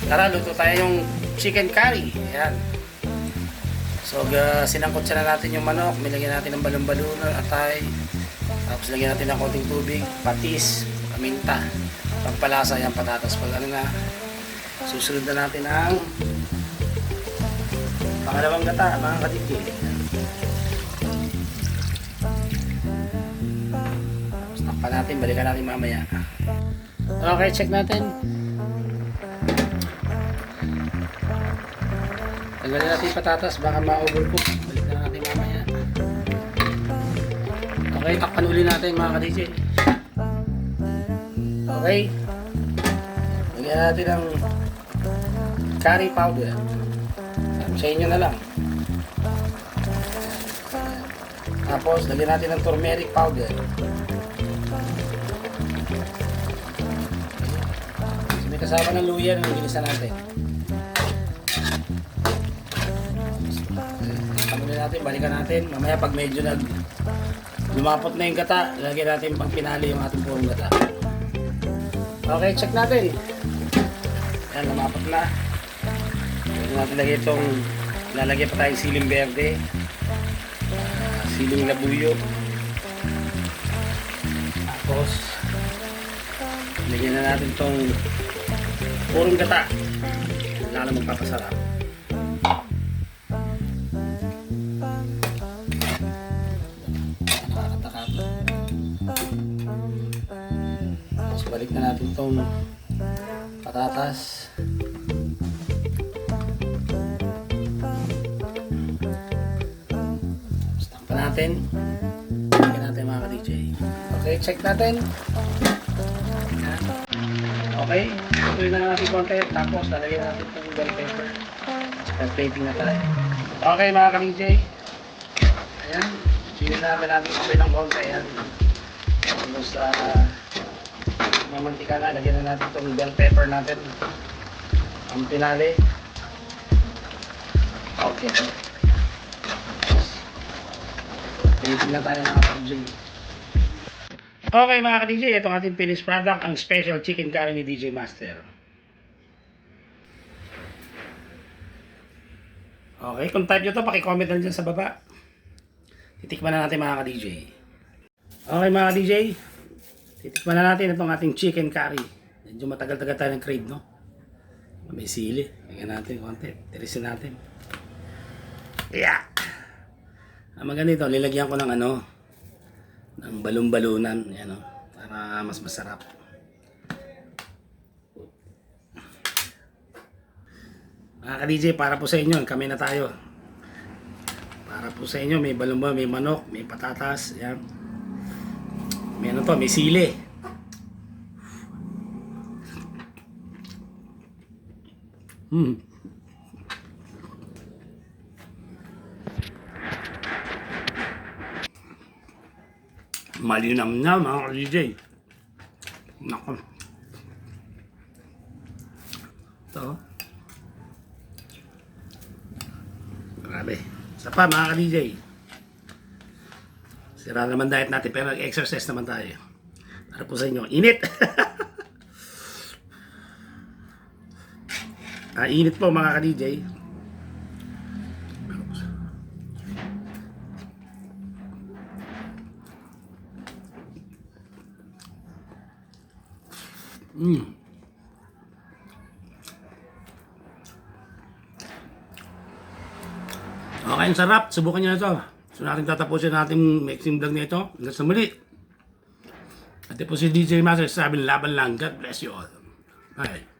Tara, luto tayo yung chicken curry. Ayan. So, sinangkot na natin yung manok. Nilagyan natin ng balon-balon, atay. Tapos lagyan natin ng konting tubig, patis, paminta, pampalasa, yung patatas. Pag ano na, susunod na natin ang pangalawang gata, mga kadikti. Tapos takpan natin, balikan natin mamaya. Okay, check natin. Tanggalin natin yung patatas, baka ma-overcook. Balikan natin mamaya. Okay, takpan uli natin mga ka-DJ. Okay. Lagyan natin ng curry powder. Sa inyo na lang. Tapos, lagyan natin ng turmeric powder. May kasama ng luya na naginisan natin. Tamunin natin, balikan natin. Mamaya pag medyo lumapot na yung gata, lagyan natin pang pinali yung ating purong gata. Okay, check natin. Ayan, lumapot na. Lagyan natin lagyan itong, lalagyan pa tayong siling berde, siling labuyo. Tapos, lagyan na natin itong purong gata. Lalo magpapasarap. Tapos balik na natin itong patatas. Stop pa natin. Lagyan natin mga ka-DJ. Okay, check natin. Ayan. Okay, tuloy na natin konti. Tapos lalagyan natin itong bell pepper. At plating na tayo. Okay mga ka-DJ. Ayan. Sili namin natin ito ng konti. Ayan. Tapos mamantika na. Lagyan na natin itong bell pepper natin. Ang pinali. Okay. Plating na tayo mga ka-DJ. Okay mga ka-DJ, ito ang ating finished product, ang special chicken curry ni DJ Master. Okay, kung type nyo ito, pakicomment lang dyan sa baba. Titikman na natin mga ka-DJ. Okay mga ka-DJ, titikman na natin itong ating chicken curry. Medyo matagal-tagal tayo ng crave, no? May sili. Lagyan natin konti. Tirisin natin. Yeah! Ang maganda ito, nilagyan ko ng ng balon-balunan. Yan, para mas masarap. Mga ka-DJ, para po sa inyo, kami na tayo. Para po sa inyo, may balon-balon, may manok, may patatas. Yan. May may sili. Malinam na mga ka-DJ. Nako. Ito. Grabe. Isa pa mga ka-DJ. Sira naman diet natin pero exercise naman tayo. Para po sa inyo. Init! Init po mga ka-DJ. Okay, ang sarap. Subukan nyo na ito. So natin tatapusin natin mixing vlog na ito. Hanggang sa muli. At ito po si DJ Master. Sabi, laban lang. God bless you all. Bye.